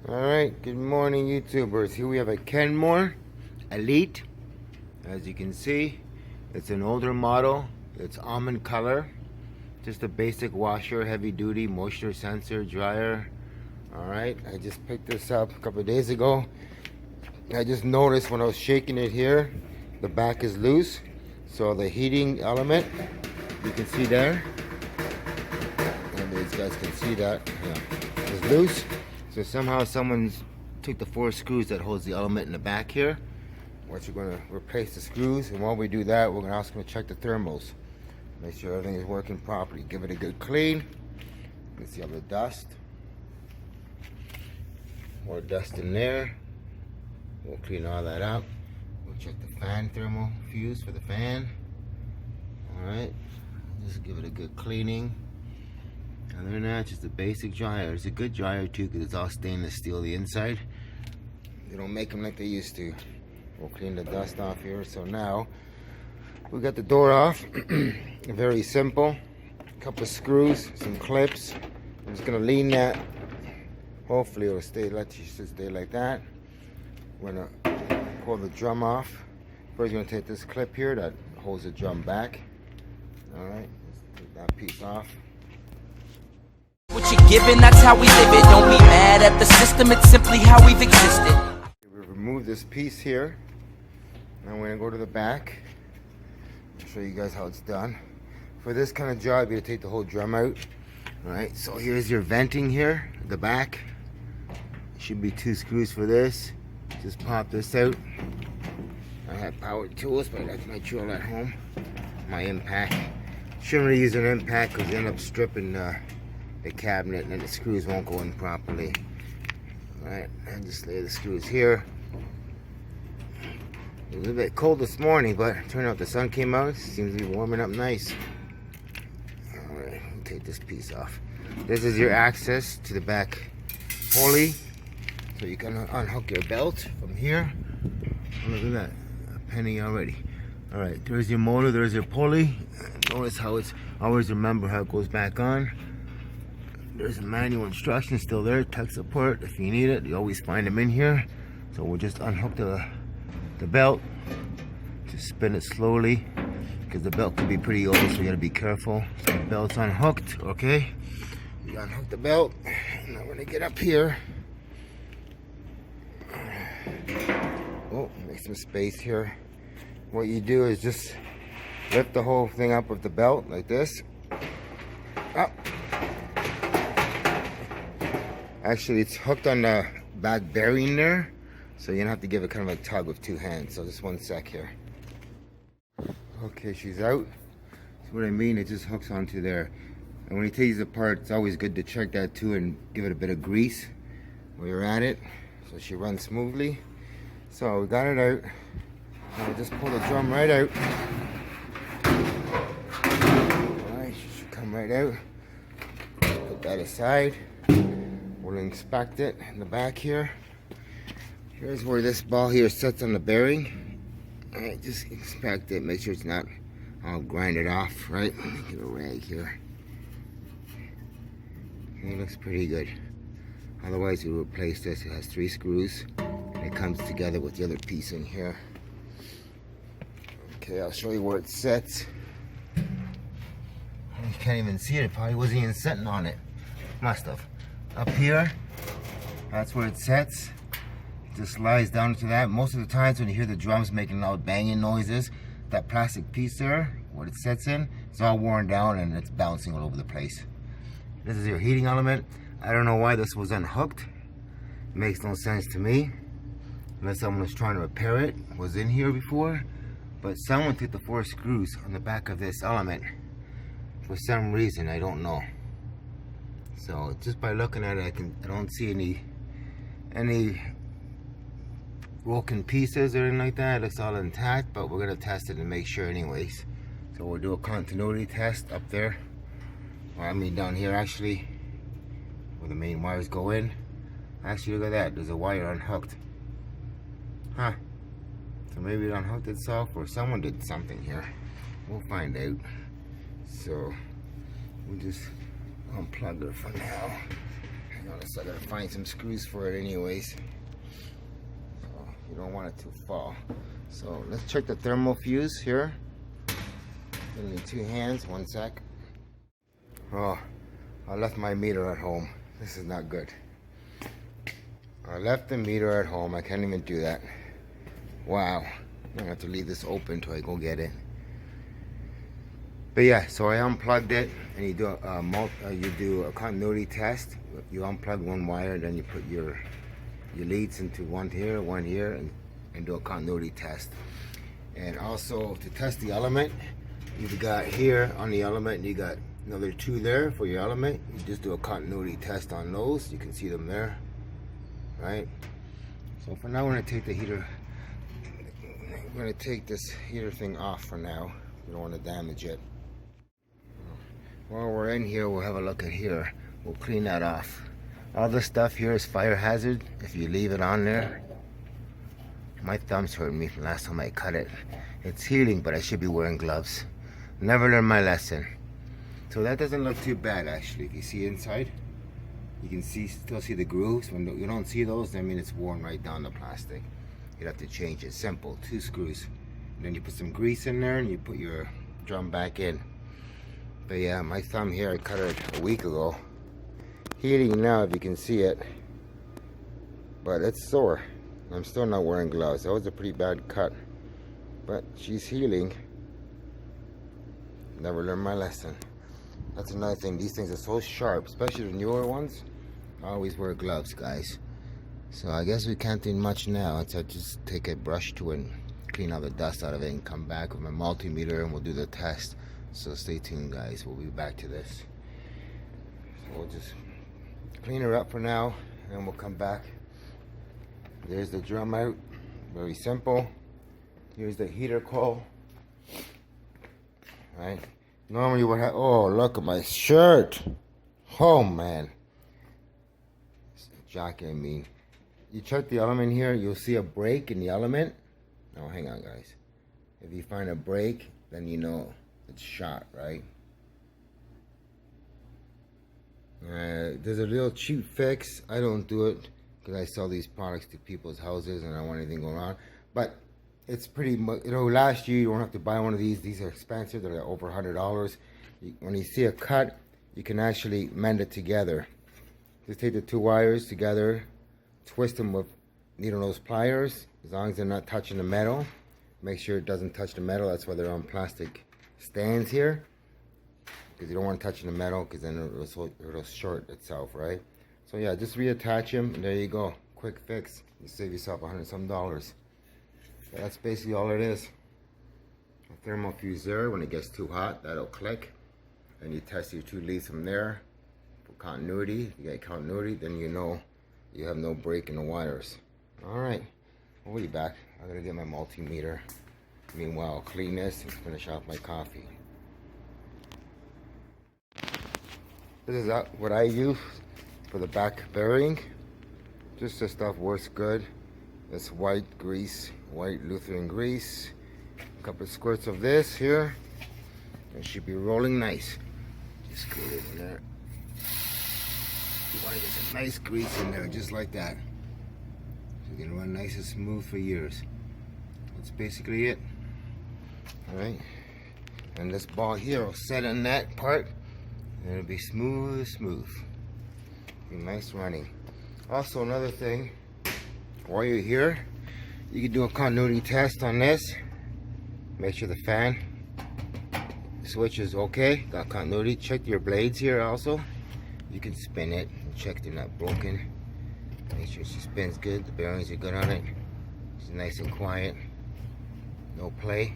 Alright, good morning YouTubers. Here we have a Kenmore Elite. As you can see, it's an older model. It's almond color. Just a basic washer, heavy duty, moisture sensor, dryer. Alright, I just picked this up a couple of days ago. I just noticed when I was shaking it here, the back is loose. So the heating element, you can see there. And these guys can see that. Yeah, it's loose. So somehow someone's took the 4 screws that holds the element in the back here. We're going to replace the screws, and while we do that, we're also going to check the thermals. Make sure everything is working properly. Give it a good clean. You can see all the dust. More dust in there. We'll clean all that up. We'll check the fan thermal fuse for the fan. Alright, just give it a good cleaning. Other than that, just a basic dryer. It's a good dryer too because it's all stainless steel the inside. They don't make them like they used to. We'll clean the dust off here. So now we got the door off. Very simple. A couple of screws, some clips. I'm just gonna lean that. Hopefully it'll stay. Let you stay like that. We're gonna pull the drum off. First, we're gonna take this clip here that holds the drum back. All right, let's take that piece off. What you're giving, that's how we live it. Don't be mad at the system, it's simply how we've existed. We remove this piece here. Now we're gonna go to the back. I'll show you guys how it's done. For this kind of job, you take the whole drum out. All right, so here's your venting here, the back. Should be 2 screws for this. Just pop this out. I have power tools, but that's my tool at home. My impact. Shouldn't really use an impact because you end up stripping the cabinet and then the screws won't go in properly. Alright, and just lay the screws here. It was a bit cold this morning, but it turned out the sun came out. Seems to be warming up nice. Alright, we'll take this piece off. This is your access to the back pulley. So you can unhook your belt from here. Oh, look at that, a penny already. Alright, there's your motor, there's your pulley. Notice how it's, always remember how it goes back on. There's a manual instruction still there, tech support. If you need it, you always find them in here. So we'll just unhook the belt. Just spin it slowly because the belt can be pretty old, so you gotta be careful. So the belt's unhooked, okay? You unhook the belt. Now we're gonna get up here. Oh, make some space here. What you do is just lift the whole thing up with the belt like this. Up. Actually, it's hooked on the back bearing there, so you don't have to give it kind of a tug with 2 hands. So just 1 sec here. Okay, she's out. That's what I mean. It just hooks onto there. And when you take these apart, it's always good to check that too and give it a bit of grease while you're at it, so she runs smoothly. So we got it out. Now just pull the drum right out. Alright, she should come right out. Put that aside. We'll inspect it in the back here. Here's where this ball here sits on the bearing. Alright, just inspect it. Make sure it's not all grinded off, right? Get a rag here. It looks pretty good. Otherwise, we'll replace this. It has 3 screws. And it comes together with the other piece in here. Okay, I'll show you where it sits. You can't even see it. It probably wasn't even sitting on it. Must have. Up here, that's where it sits. It just lies down to that. Most of the times when you hear the drums making loud banging noises, that plastic piece there, where it sits in, it's all worn down and it's bouncing all over the place. This is your heating element. I don't know why this was unhooked. It makes no sense to me. Unless someone was trying to repair it. It was in here before. But someone took the 4 screws on the back of this element. For some reason, I don't know. So just by looking at it, I don't see any broken pieces or anything like that. It's all intact, but we're gonna test it and make sure anyways. So we'll do a continuity test up there. Or I mean down here actually, where the main wires go in. Actually, look at that. There's a wire unhooked. Huh. So maybe it unhooked itself or someone did something here. We'll find out. So we'll just unplug her for now. be honest, I gotta find some screws for it anyways. So you don't want it to fall. So let's check the thermal fuse here. Give me 2 hands, 1 sec. Oh, I left my meter at home. This is not good. I left the meter at home. I can't even do that. Wow. I'm gonna have to leave this open until I go get it. But yeah, so I unplugged it, and you do a continuity test. You unplug one wire, then you put your leads into one here, and do a continuity test. And also to test the element, you've got here on the element, you got another 2 there for your element. You just do a continuity test on those. You can see them there, right? So for now, we're gonna take the heater. We're gonna take this heater thing off for now. We don't want to damage it. While we're in here, we'll have a look at here. We'll clean that off. All this stuff here is fire hazard. If you leave it on there, my thumb's hurting me from last time I cut it. It's healing, but I should be wearing gloves. Never learned my lesson. So that doesn't look too bad actually. If you see inside, you can still see the grooves. When you don't see those, I mean it's worn right down the plastic. You'd have to change it. Simple, 2 screws. And then you put some grease in there, and you put your drum back in. But yeah, my thumb here, I cut it a week ago. Healing now, if you can see it. But it's sore. I'm still not wearing gloves. That was a pretty bad cut. But she's healing. Never learned my lesson. That's another thing. These things are so sharp, especially the newer ones. I always wear gloves, guys. So I guess we can't do much now. So just take a brush to it and clean all the dust out of it and come back with my multimeter and we'll do the test. So stay tuned, guys. We'll be back to this. So we'll just clean her up for now and we'll come back. There's the drum out. Very simple. Here's the heater coil. Right. Normally what happens, oh, look at my shirt. Oh man. Jacket, I mean. You check the element here, you'll see a break in the element. Oh, hang on, guys. If you find a break, then you know it's shot, right? There's a real cheap fix. I don't do it because I sell these products to people's houses and I don't want anything going on. But it's pretty much, you know, last year you don't have to buy one of these. These are expensive. They're over $100. When you see a cut, you can actually mend it together. Just take the 2 wires together, twist them with needle nose pliers, as long as they're not touching the metal. Make sure it doesn't touch the metal. That's why they're on plastic stands here, because you don't want to touch the metal, because then it'll short itself, right? So yeah, just reattach them, and there you go. Quick fix. You save yourself $100-some. So that's basically all it is. A thermal fuse there. When it gets too hot, that'll click, and you test your 2 leads from there for continuity. If you get continuity, then you know you have no break in the wires. All right, we'll be back. I'm gonna get my multimeter. Meanwhile, I'll clean this and finish off my coffee. This is what I use for the back bearing. Just the stuff works good. It's white grease, white Lutheran grease. A couple of squirts of this here. It should be rolling nice. Just screw it in there. You want to get some nice grease in there, just like that. So you can run nice and smooth for years. That's basically it. Alright. And this ball here will set in that part. And it'll be smooth. Be nice running. Also, another thing, while you're here, you can do a continuity test on this. Make sure the fan switch is okay. Got continuity. Check your blades here also. You can spin it and check they're not broken. Make sure she spins good. The bearings are good on it. It's nice and quiet. No play.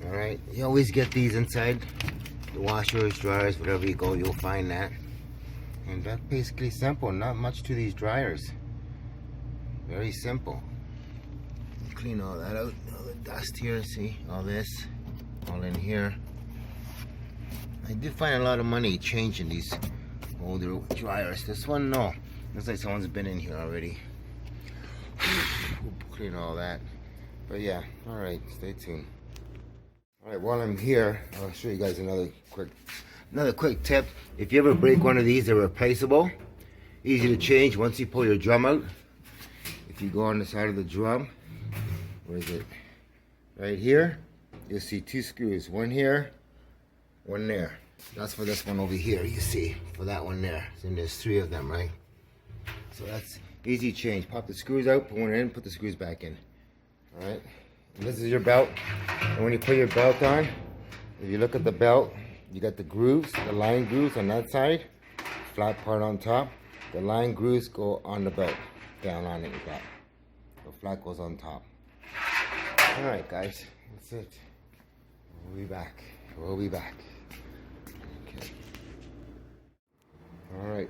Alright. You always get these inside the washers, dryers, wherever you go, you'll find that. And that's basically simple. Not much to these dryers. Very simple. Clean all that out. All the dust here, see? All this. All in here. I did find a lot of money changing these older dryers. This one, no. Looks like someone's been in here already. We'll clean all that. But yeah, alright, stay tuned. Alright, while I'm here, I'll show you guys another quick tip. If you ever break one of these, they're replaceable. easy to change once you pull your drum out. If you go on the side of the drum, where is it? Right here, you'll see 2 screws. One here, one there. That's for this one over here, you see, for that one there. So there's 3 of them, right? So that's easy change. Pop the screws out, put one in, put the screws back in. All right, and this is your belt. And when you put your belt on, if you look at the belt, you got the grooves, the line grooves on that side, flat part on top. The line grooves go on the belt, down on it like that. The flat goes on top. All right, guys, that's it. We'll be back. We'll be back. Okay. All right.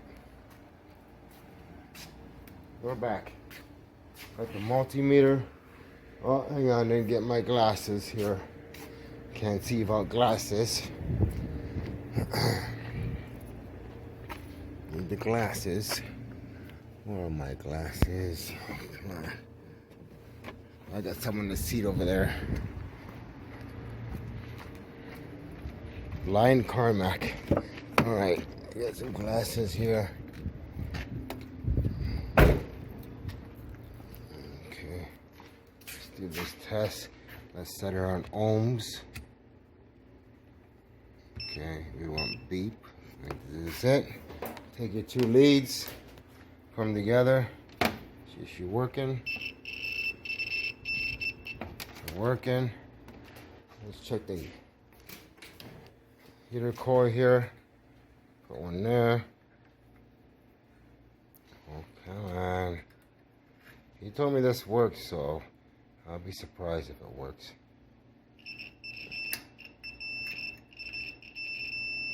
We're back. Got the multimeter. Oh, hang on, I didn't get my glasses here. Can't see without glasses. Need the glasses. Where are my glasses? Oh, come on. I got some on the seat over there. Lion Carmack. Alright, I got some glasses here. Okay. Let's do this test. Let's set her on ohms. Okay, we want beep. This is it. Take your 2 leads, put them together. See if she's working. Working. Let's check the heater core here. Put one there. Oh, come on. He told me this works, so I'll be surprised if it works.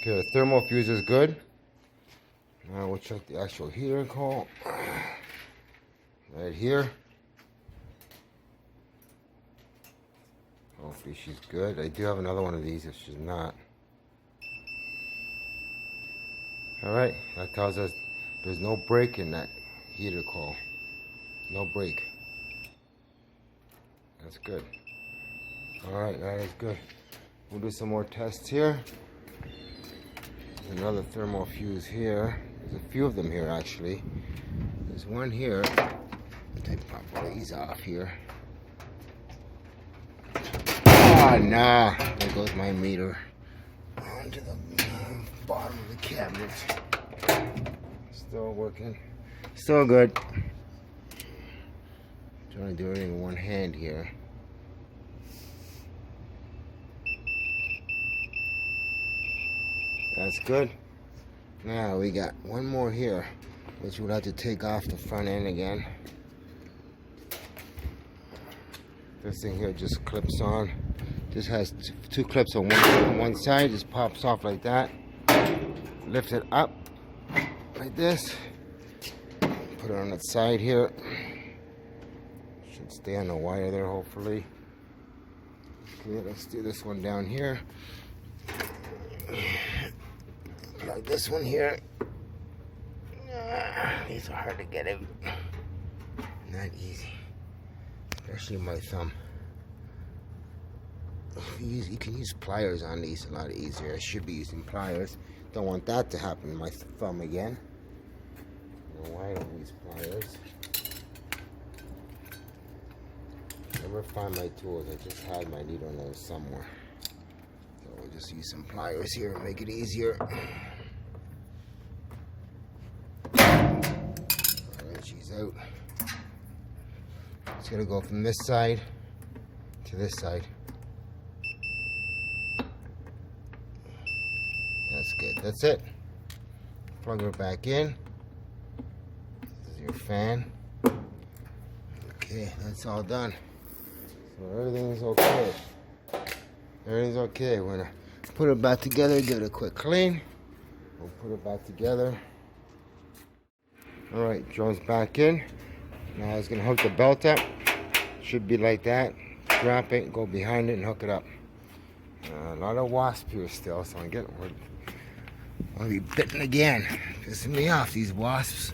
Okay, the thermal fuse is good. Now we'll check the actual heater core. Right here. Hopefully she's good. I do have another one of these if she's not. Alright, that tells us there's no break in that heater coil. No break. That's good. Alright, that is good. We'll do some more tests here. There's another thermal fuse here. There's a few of them here actually. There's one here. I'll take my these off here. Oh, nah. There goes my meter. Onto the bottom of the cabinet. Still working. Still good. Trying to do everything in one hand here. That's good. Now we got one more here, which we'll have to take off the front end again. This thing here just clips on. Just has 2 clips on one side. Just pops off like that. Lift it up like this. Put it on the side here. Should stay on the wire there, hopefully. Okay, let's do this one down here. Like this one here. These are hard to get in. Not easy. Especially my thumb. You can use pliers on these a lot easier. I should be using pliers. Don't want that to happen to my thumb again. I don't know why I don't use pliers. Never find my tools. I just had my needle nose somewhere. So we'll just use some pliers here and make it easier. Alright, she's out. It's gonna go from this side to this side. That's good. That's it. Plug her back in. This is your fan. Okay, that's all done. So everything's okay. Everything's okay. We're gonna put it back together, give it a quick clean. We'll put it back together. Alright, drone's back in. Now I was gonna hook the belt up. Should be like that. Drop it, go behind it and hook it up. A lot of wasp here still, so I'll be bitten again. Pissing me off, these wasps.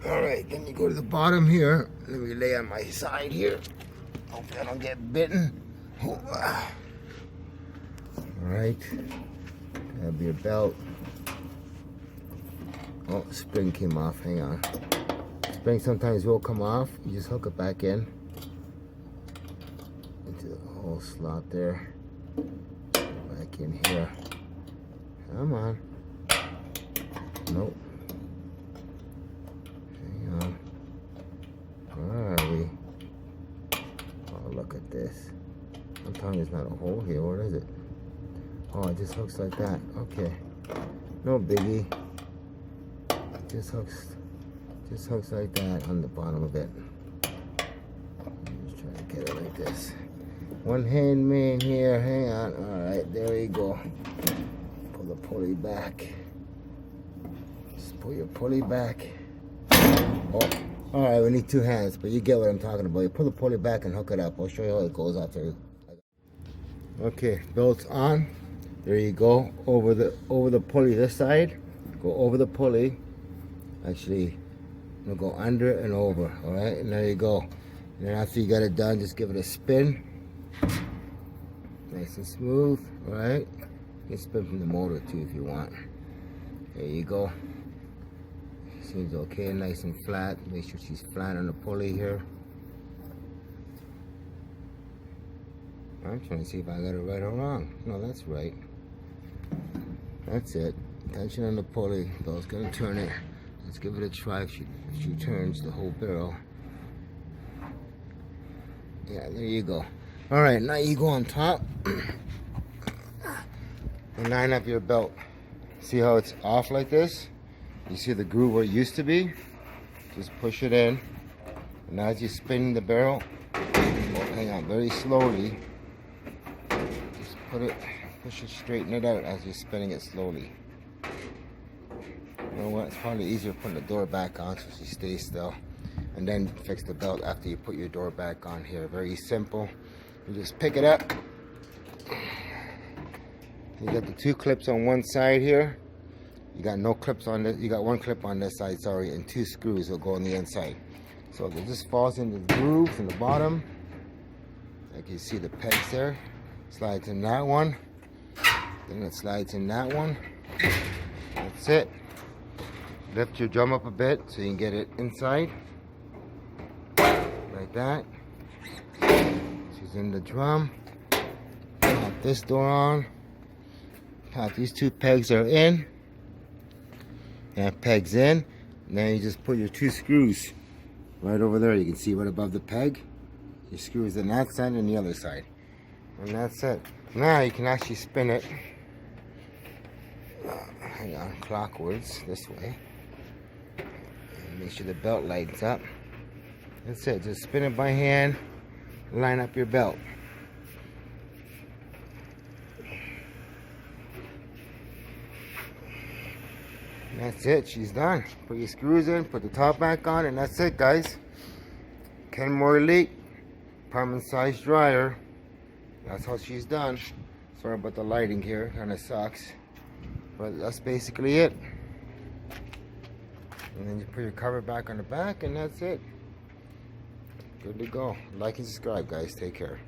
Alright, then you go to the bottom here. Let me lay on my side here. Hopefully I don't get bitten. Alright. That'll be a belt. Oh, spring came off. Hang on. Spring sometimes will come off. You just hook it back in into the whole slot there. Back in here. Come on. Nope. Hang on. Where are we? Oh, look at this. Sometimes there's not a hole here. What is it? Oh, it just hooks like that. Okay. No biggie. Just hooks like that on the bottom of it. Just trying to get it like this. One hand main here. Hang on. Alright, there you go. Pull the pulley back. Just pull your pulley back. Oh, alright, we need two hands, but you get what I'm talking about. You pull the pulley back and hook it up. I'll show you how it goes after. Okay, belt's on. There you go. Over the pulley this side. Go over the pulley. Actually, we'll go under and over. Alright, and there you go. And then after you got it done, just give it a spin. Nice and smooth. Alright. You can spin from the motor too if you want. There you go. Seems okay, nice and flat. Make sure she's flat on the pulley here. I'm trying to see if I got it right or wrong. No, that's right. That's it. Tension on the pulley. Belt's gonna turn it. Let's give it a try. If she turns the whole barrel. Yeah, there you go. Alright, now you go on top and line up your belt. See how it's off like this? You see the groove where it used to be? Just push it in. And now as you spin the barrel, hang on, very slowly. Just push it, straighten it out as you're spinning it slowly. You know what? It's probably easier putting the door back on so she stays still. And then fix the belt after you put your door back on here. Very simple. You just pick it up. You got the two clips on one side here. You got no clips on this. You got one clip on this side, sorry, and two screws will go on the inside. So it just falls into the grooves in the bottom. Like you see the pegs there. Slides in that one. Then it slides in that one. That's it. Lift your drum up a bit so you can get it inside. Like that. She's in the drum. Pop this door on. Pop these two pegs are in. That peg's in. And then you just put your two screws right over there. You can see right above the peg. Your screws on that side and the other side. And that's it. Now you can actually spin it. Hang on, clockwards this way. And make sure the belt lights up. That's it. Just spin it by hand. Line up your belt. And that's it. She's done. Put your screws in. Put the top back on, and that's it, guys. Kenmore Elite apartment size dryer. That's how she's done. Sorry about the lighting here. Kind of sucks. But that's basically it. And then you put your cover back on the back, and that's it. Good to go. Like and subscribe, guys. Take care.